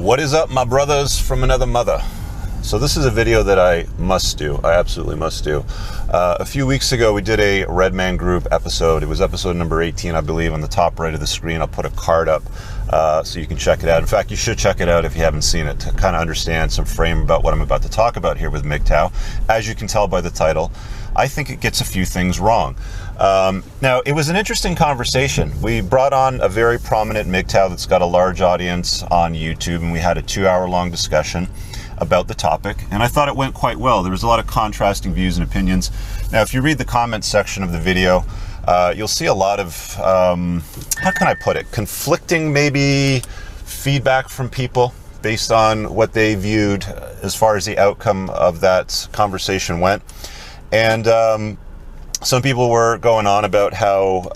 What is up, my brothers from another mother? So this is a video that I must do. I absolutely must do. A few weeks ago, we did a Red Man Group episode. It was episode number 18, I believe. On the top right of the screen, I'll put a card up so you can check it out. In fact, you should check it out if you haven't seen it to kind of understand some frame about what I'm about to talk about here with MGTOW. As you can tell by the title, I think it gets a few things wrong. Now, it was an interesting conversation. We brought on a very prominent MGTOW that's got a large audience on YouTube, and we had a 2-hour-long discussion about the topic, and I thought it went quite well. There was a lot of contrasting views and opinions. Now, if you read the comments section of the video, you'll see a lot of, how can I put it, conflicting maybe feedback from people based on what they viewed as far as the outcome of that conversation went. And some people were going on about how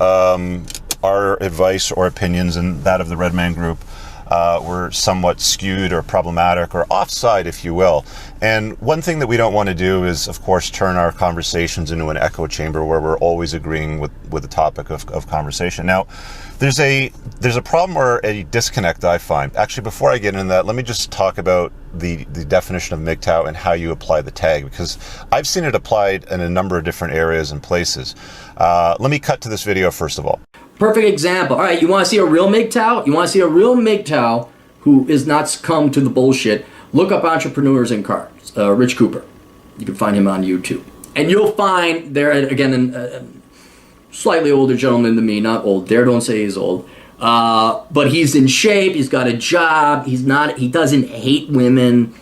our advice or opinions and that of the Red Man Group were somewhat skewed or problematic or offside, if you will. And one thing that we don't want to do is, of course, turn our conversations into an echo chamber where we're always agreeing with the topic of conversation. Now, there's a problem or a disconnect I find. Actually, before I get into that, let me just talk about the definition of MGTOW and how you apply the tag, because I've seen it applied in a number of different areas and places. Let me cut to this video first of all. Perfect example. All right, you want to see a real MGTOW? You want to see a real MGTOW who is not succumb to the bullshit? Look up Entrepreneurs in Cars, Rich Cooper. You can find him on YouTube. And you'll find there, again, a slightly older gentleman than me, not old. Dare don't say he's old. But he's in shape, he's got a job, he doesn't hate women.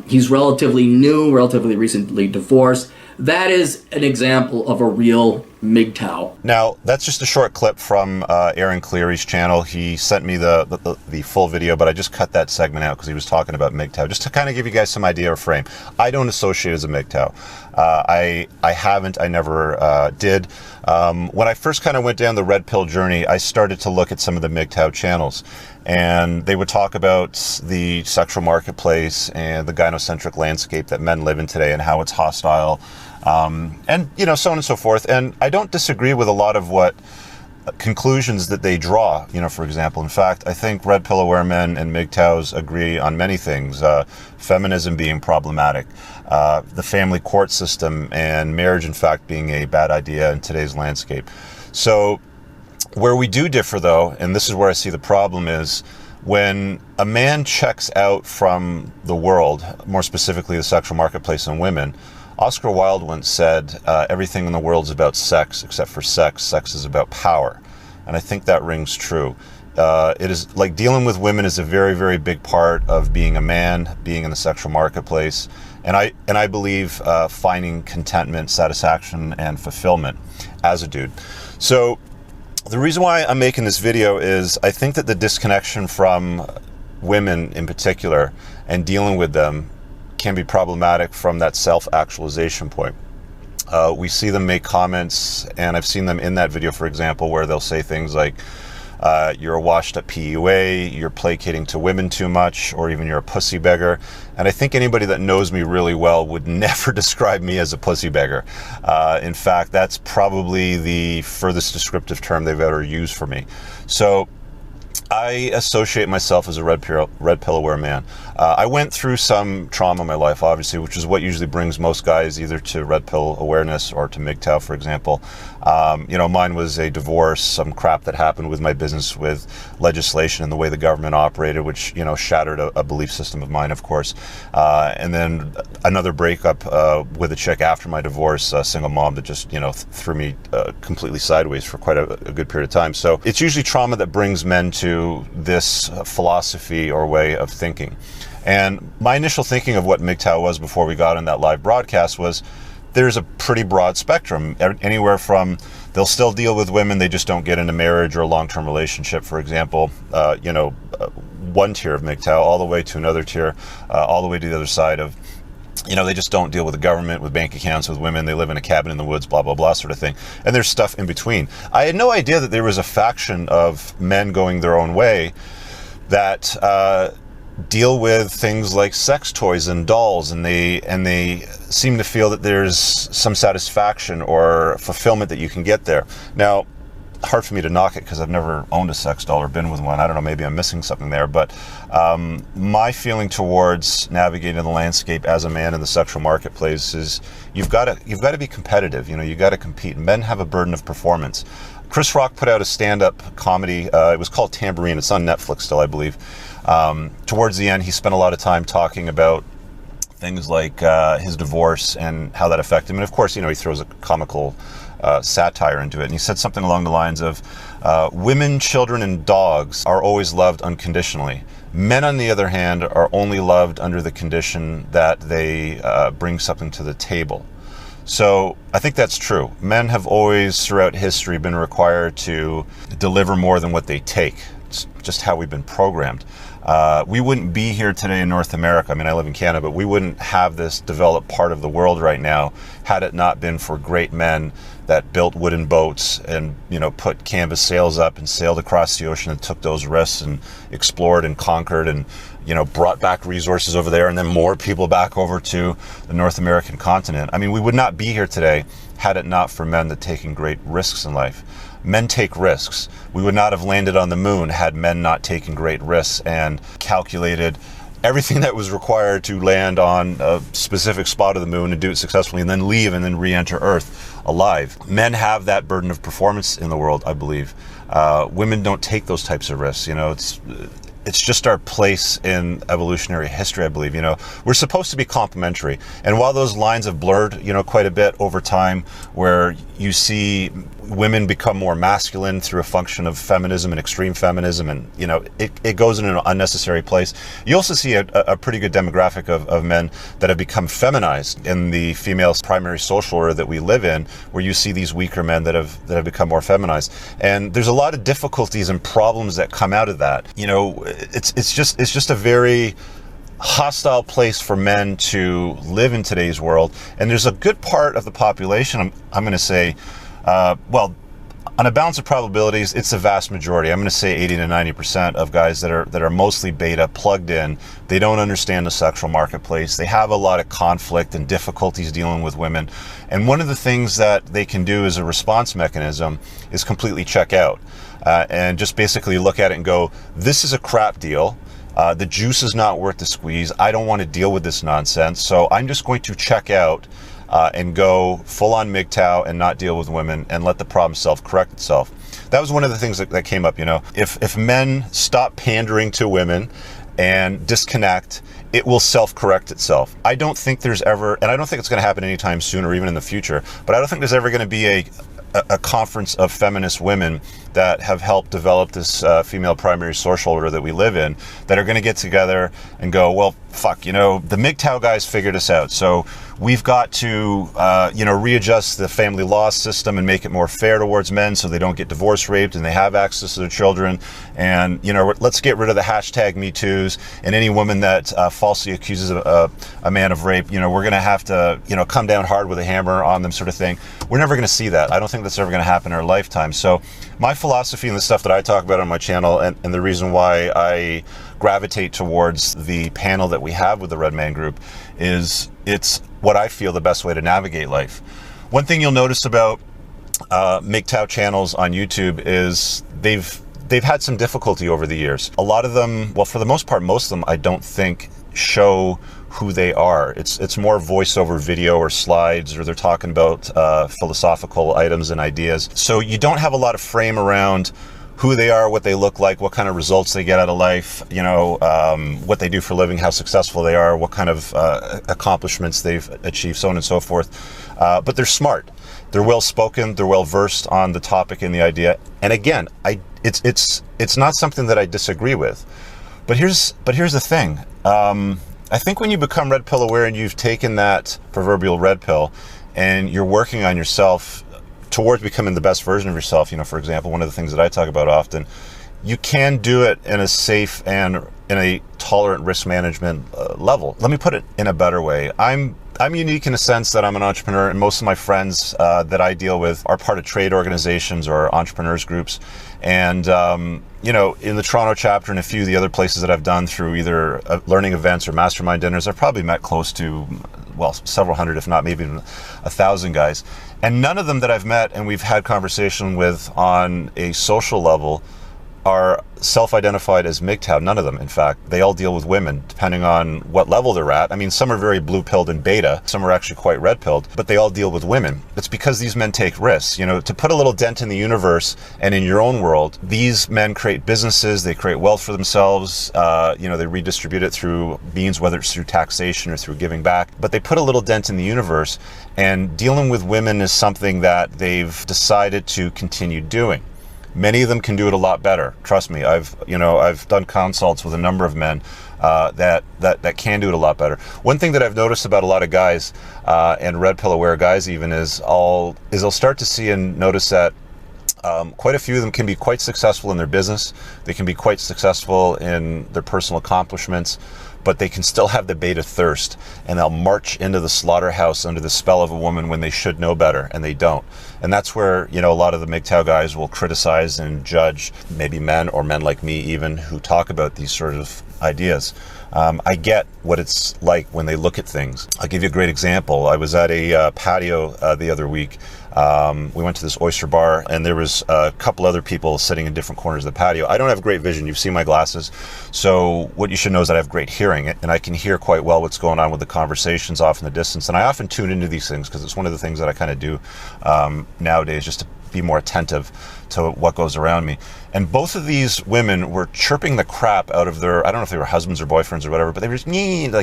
He's relatively new, relatively recently divorced. That is an example of a real MGTOW. Now, that's just a short clip from Aaron Cleary's channel. He sent me the full video, but I just cut that segment out because he was talking about MGTOW, just to kind of give you guys some idea or frame. I don't associate as a MGTOW. I haven't, I never did. When I first kind of went down the red pill journey, I started to look at some of the MGTOW channels, and they would talk about the sexual marketplace and the gynocentric landscape that men live in today and how it's hostile, and you know, so on and so forth. And I don't disagree with a lot of what conclusions that they draw, you know, for example. In fact, I think red pill aware men and MGTOWs agree on many things. Feminism being problematic, the family court system and marriage, in fact, being a bad idea in today's landscape. So where we do differ, though, and this is where I see the problem, is when a man checks out from the world, more specifically the sexual marketplace and women. Oscar Wilde once said, everything in the world is about sex except for sex. Sex is about power. And I think that rings true. It is like dealing with women is a very, very big part of being a man, being in the sexual marketplace. And I believe finding contentment, satisfaction, and fulfillment as a dude. So the reason why I'm making this video is I think that the disconnection from women in particular and dealing with them can be problematic from that self-actualization point. We see them make comments, and I've seen them in that video, for example, where they'll say things like, you're a washed-up PUA, you're placating to women too much, or even you're a pussy beggar. And I think anybody that knows me really well would never describe me as a pussy beggar. In fact, that's probably the furthest descriptive term they've ever used for me. So I associate myself as a red pill aware man. I went through some trauma in my life, obviously, which is what usually brings most guys either to red pill awareness or to MGTOW, for example. You know, mine was a divorce, some crap that happened with my business, with legislation and the way the government operated, which, you know, shattered a belief system of mine, of course. And then another breakup with a chick after my divorce, a single mom that just, you know, threw me completely sideways for quite a good period of time. So it's usually trauma that brings men to this philosophy or way of thinking. And my initial thinking of what MGTOW was before we got on that live broadcast was there's a pretty broad spectrum, anywhere from they'll still deal with women, they just don't get into marriage or a long-term relationship, for example, you know, one tier of MGTOW, all the way to another tier, all the way to the other side of, you know, they just don't deal with the government, with bank accounts, with women, they live in a cabin in the woods, blah, blah, blah, sort of thing. And there's stuff in between. I had no idea that there was a faction of men going their own way that deal with things like sex toys and dolls, and they seem to feel that there's some satisfaction or fulfillment that you can get there. Now, hard for me to knock it because I've never owned a sex doll or been with one. I don't know, maybe I'm missing something there. But my feeling towards navigating the landscape as a man in the sexual marketplace is you've got to be competitive. You got to compete. Men have a burden of performance. Chris Rock put out a stand-up comedy. It was called Tambourine. It's on Netflix still, I believe. Towards the end, he spent a lot of time talking about things like his divorce and how that affected him. And of course, he throws a comical satire into it. And he said something along the lines of, women, children, and dogs are always loved unconditionally. Men, on the other hand, are only loved under the condition that they bring something to the table. So I think that's true. Men have always, throughout history, been required to deliver more than what they take. It's just how we've been programmed. We wouldn't be here today in North America. I mean, I live in Canada, but we wouldn't have this developed part of the world right now had it not been for great men that built wooden boats and, put canvas sails up and sailed across the ocean and took those risks and explored and conquered and, brought back resources over there and then more people back over to the North American continent. I mean, we would not be here today had it not for men that taking great risks in life. Men take risks. We would not have landed on the moon had men not taken great risks and calculated everything that was required to land on a specific spot of the moon and do it successfully and then leave and then re-enter Earth alive. Men have that burden of performance in the world, I believe. Women don't take those types of risks. It's just our place in evolutionary history, I believe. We're supposed to be complementary. And while those lines have blurred, quite a bit over time, where you see women become more masculine through a function of feminism and extreme feminism, and, it goes in an unnecessary place. You also see a pretty good demographic of men that have become feminized in the female primary social order that we live in, where you see these weaker men that have become more feminized. And there's a lot of difficulties and problems that come out of that. It's just a very hostile place for men to live in today's world. And there's a good part of the population, I'm going to say, on a balance of probabilities, it's the vast majority. I'm going to say 80 to 90% of guys that are mostly beta, plugged in. They don't understand the sexual marketplace. They have a lot of conflict and difficulties dealing with women. And one of the things that they can do as a response mechanism is completely check out. And just basically look at it and go, this is a crap deal. The juice is not worth the squeeze. I don't want to deal with this nonsense. So I'm just going to check out and go full on MGTOW and not deal with women and let the problem self-correct itself. That was one of the things that came up, If men stop pandering to women and disconnect, it will self-correct itself. I don't think there's ever, and I don't think it's going to happen anytime soon or even in the future, but I don't think there's ever going to be a conference of feminist women that have helped develop this female primary social order that we live in, that are going to get together and go, well, fuck, the MGTOW guys figured us out. So we've got to, readjust the family law system and make it more fair towards men so they don't get divorce raped and they have access to their children. And, let's get rid of the hashtag MeToos, and any woman that falsely accuses a man of rape, we're going to have to, come down hard with a hammer on them, sort of thing. We're never going to see that. I don't think that's ever going to happen in our lifetime. So my philosophy and the stuff that I talk about on my channel, and the reason why I gravitate towards the panel that we have with the Red Man Group, is it's what I feel the best way to navigate life. One thing you'll notice about MGTOW channels on YouTube is they've had some difficulty over the years. A lot of them, well, for the most part, most of them, I don't think show who they are. It's more voiceover video or slides, or they're talking about philosophical items and ideas. So you don't have a lot of frame around who they are, what they look like, what kind of results they get out of life, what they do for a living, how successful they are, what kind of accomplishments they've achieved, so on and so forth. But they're smart. They're well spoken. They're well versed on the topic and the idea. And again, it's not something that I disagree with. But here's the thing. I think when you become red pill aware and you've taken that proverbial red pill and you're working on yourself towards becoming the best version of yourself, for example, one of the things that I talk about often, you can do it in a safe and in a tolerant risk management level. Let me put it in a better way. I'm unique in a sense that I'm an entrepreneur, and most of my friends that I deal with are part of trade organizations or entrepreneurs groups. And, you know, in the Toronto chapter and a few of the other places that I've done through either learning events or mastermind dinners, I've probably met close to, well, several hundred, if not maybe even 1,000 guys. And none of them that I've met and we've had conversation with on a social level are self-identified as MGTOW. None of them, in fact. They all deal with women, depending on what level they're at. I mean, some are very blue-pilled and beta, some are actually quite red-pilled, but they all deal with women. It's because these men take risks. You know, to put a little dent in the universe and in your own world, these men create businesses, they create wealth for themselves, you know, they redistribute it through means, whether it's through taxation or through giving back, but they put a little dent in the universe, and dealing with women is something that they've decided to continue doing. Many of them can do it a lot better. Trust me, I've done consults with a number of men that can do it a lot better. One thing that I've noticed about a lot of guys and red pill aware guys even is I'll start to see and notice that quite a few of them can be quite successful in their business. They can be quite successful in their personal accomplishments, but they can still have the beta thirst, and they'll march into the slaughterhouse under the spell of a woman when they should know better, and they don't. And that's where, you know, a lot of the MGTOW guys will criticize and judge maybe men or men like me even who talk about these sort of ideas. I get what it's like when they look at things. I'll give you a great example. I was at a patio the other week. We went to this oyster bar, and there was a couple other people sitting in different corners of the patio. I don't have great vision. You've seen my glasses. So what you should know is that I have great hearing, and I can hear quite well what's going on with the conversations off in the distance. And I often tune into these things because it's one of the things that I kind of do nowadays, just to be more attentive to what goes around me. And both of these women were chirping the crap out of their, I don't know if they were husbands or boyfriends or whatever, but they were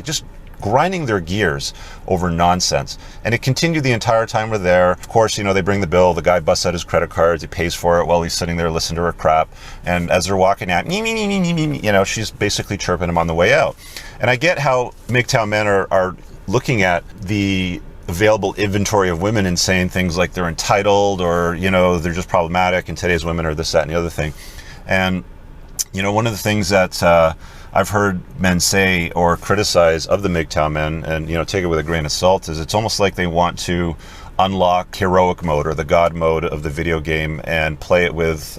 just grinding their gears over nonsense. And it continued the entire time we're there. Of course, you know, they bring the bill, the guy busts out his credit cards, he pays for it while he's sitting there listening to her crap. And as they're walking out, you know, she's basically chirping him on the way out. And I get how MGTOW men are looking at the available inventory of women and saying things like they're entitled, or, you know, they're just problematic, and today's women are this, that, and the other thing. And, you know, one of the things that I've heard men say or criticize of the MGTOW men, and, you know, take it with a grain of salt, is it's almost like they want to unlock heroic mode or the God mode of the video game and play it with,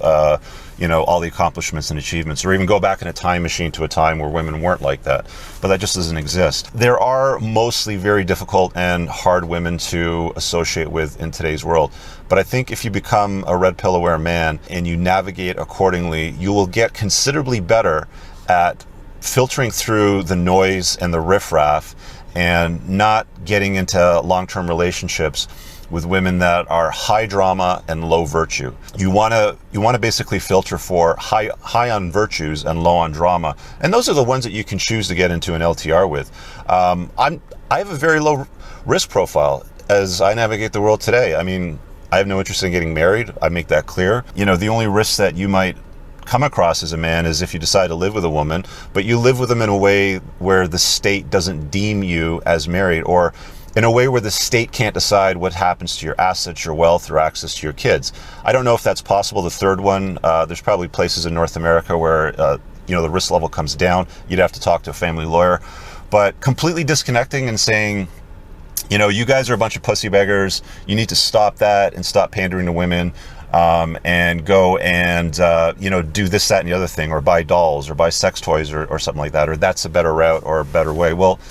you know, all the accomplishments and achievements, or even go back in a time machine to a time where women weren't like that. But that just doesn't exist. There are mostly very difficult and hard women to associate with in today's world. But I think if you become a red pill aware man and you navigate accordingly, you will get considerably better at filtering through the noise and the riffraff and not getting into long-term relationships with women that are high drama and low virtue. You want to basically filter for high on virtues and low on drama, and those are the ones that you can choose to get into an LTR with. I have a very low risk profile as I navigate the world today. I mean, I have no interest in getting married. I make that clear. You know, the only risk that you might come across as a man is if you decide to live with a woman, but you live with them in a way where the state doesn't deem you as married, or in a way where the state can't decide what happens to your assets, your wealth, or access to your kids. I don't know if that's possible. The third one, there's probably places in North America where you know, the risk level comes down. You'd have to talk to a family lawyer. But completely disconnecting and saying, you know, you guys are a bunch of pussy beggars. You need to stop that and stop pandering to women. And go and, you know, do this, that, and the other thing, or buy dolls, or buy sex toys, or something like that, or that's a better route or a better way. Well,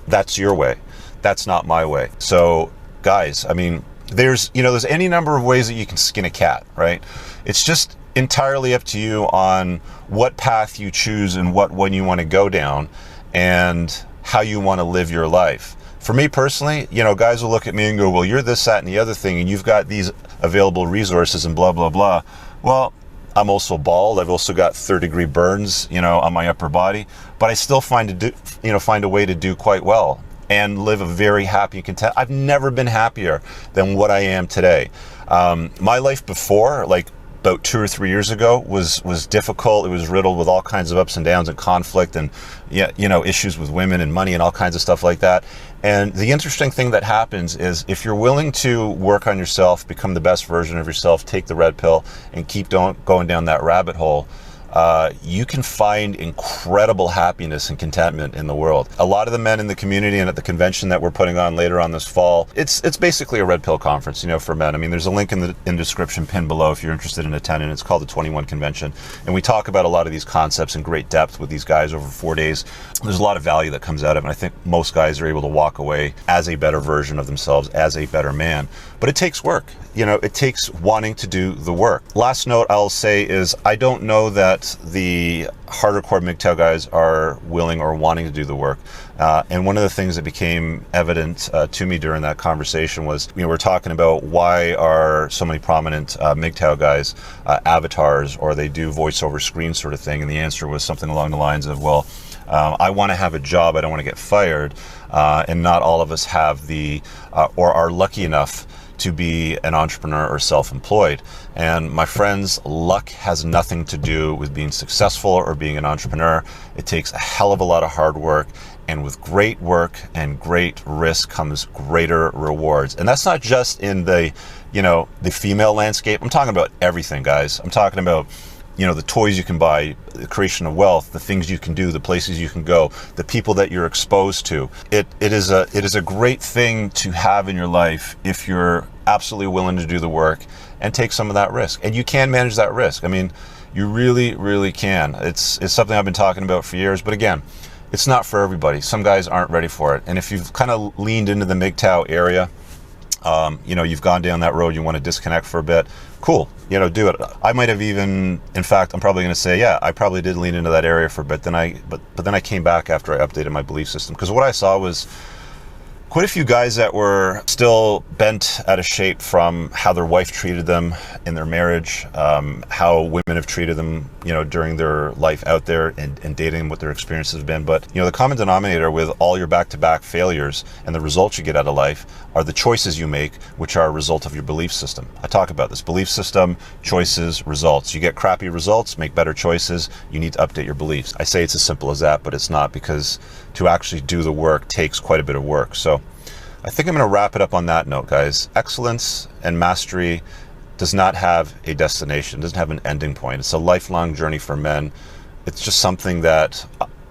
that's your way. That's not my way. So, guys, I mean, there's any number of ways that you can skin a cat, right? It's just entirely up to you on what path you choose and what one you want to go down and how you want to live your life. For me personally, you know, guys will look at me and go, well, you're this, that, and the other thing, and you've got these available resources and blah, blah, blah. Well, I'm also bald. I've also got third-degree burns, you know, on my upper body, but I still find a way to do quite well and live a very happy and content. I've never been happier than what I am today. My life before, like about 2 or 3 years ago, was difficult. It was riddled with all kinds of ups and downs and conflict and, yeah, you know, issues with women and money and all kinds of stuff like that. And the interesting thing that happens is if you're willing to work on yourself, become the best version of yourself, take the red pill, and keep going down that rabbit hole, you can find incredible happiness and contentment in the world. A lot of the men in the community and at the convention that we're putting on later on this fall, it's basically a red pill conference, you know, for men. I mean, there's a link in the description pinned below if you're interested in attending. It's called the 21 Convention, and we talk about a lot of these concepts in great depth with these guys over 4 days. There's a lot of value that comes out of it, and I think most guys are able to walk away as a better version of themselves, as a better man. But it takes work. You know, it takes wanting to do the work. Last note I'll say is I don't know that the harder core MGTOW guys are willing or wanting to do the work. And one of the things that became evident to me during that conversation was, you know, we're talking about why are so many prominent MGTOW guys avatars, or they do voice over screen sort of thing. And the answer was something along the lines of, well, I want to have a job, I don't want to get fired. And not all of us have the, or are lucky enough to be an entrepreneur or self-employed. And my friends, luck has nothing to do with being successful or being an entrepreneur. It takes a hell of a lot of hard work, and with great work and great risk comes greater rewards. And that's not just in the, you know, the female landscape. I'm talking about everything, guys. I'm talking about, you know, the toys you can buy, the creation of wealth, the things you can do, the places you can go, the people that you're exposed to. It is a great thing to have in your life if you're absolutely willing to do the work and take some of that risk. And you can manage that risk. I mean, you really, really can. It's something I've been talking about for years, but again, it's not for everybody. Some guys aren't ready for it. And if you've kind of leaned into the MGTOW area, you know, you've gone down that road, you want to disconnect for a bit, cool, you know, do it. I might have even, in fact, I'm probably going to say, yeah, I probably did lean into that area for a bit. But then I came back after I updated my belief system, because what I saw was quite a few guys that were still bent out of shape from how their wife treated them in their marriage, how women have treated them, you know, during their life out there and dating, what their experiences have been. But, you know, the common denominator with all your back-to-back failures and the results you get out of life are the choices you make, which are a result of your belief system. I talk about this: belief system, choices, results. You get crappy results, make better choices, you need to update your beliefs. I say it's as simple as that, but it's not, because to actually do the work takes quite a bit of work. So I think I'm going to wrap it up on that note, guys. Excellence and mastery does not have a destination, doesn't have an ending point. It's a lifelong journey for men. It's just something that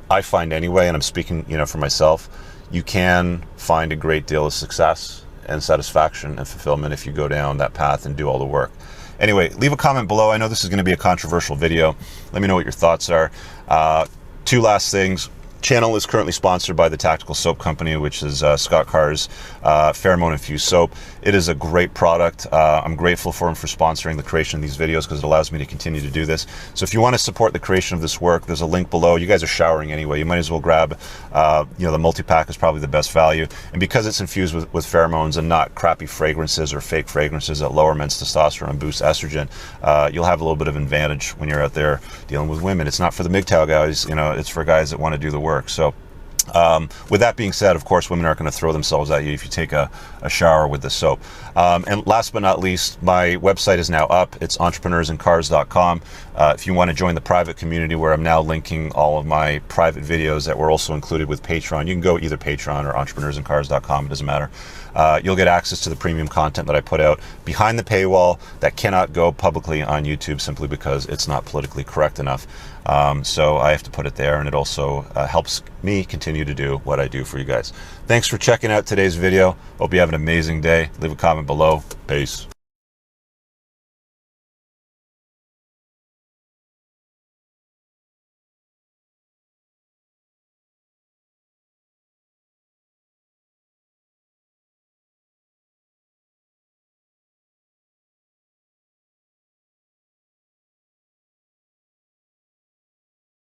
I find anyway, and I'm speaking, you know, for myself. You can find a great deal of success and satisfaction and fulfillment if you go down that path and do all the work. Anyway, leave a comment below. I know this is going to be a controversial video. Let me know what your thoughts are. Two last things. Channel is currently sponsored by the Tactical Soap Company, which is Scott Carr's pheromone infused soap. It is a great product. I'm grateful for him for sponsoring the creation of these videos, because it allows me to continue to do this. So if you want to support the creation of this work, there's a link below. You guys are showering anyway. You might as well grab, you know, the multi-pack is probably the best value. And because it's infused with pheromones and not crappy fragrances or fake fragrances that lower men's testosterone and boost estrogen, you'll have a little bit of advantage when you're out there dealing with women. It's not for the MGTOW guys, you know, it's for guys that want to do the work. So with that being said, of course, women aren't going to throw themselves at you if you take a shower with the soap. And last but not least, my website is now up. It's entrepreneursandcars.com. If you want to join the private community, where I'm now linking all of my private videos that were also included with Patreon, you can go either Patreon or entrepreneursandcars.com, it doesn't matter. You'll get access to the premium content that I put out behind the paywall that cannot go publicly on YouTube, simply because it's not politically correct enough. So I have to put it there, and it also helps me continue to do what I do for you guys. Thanks for checking out today's video. Hope you have an amazing day. Leave a comment below. Peace.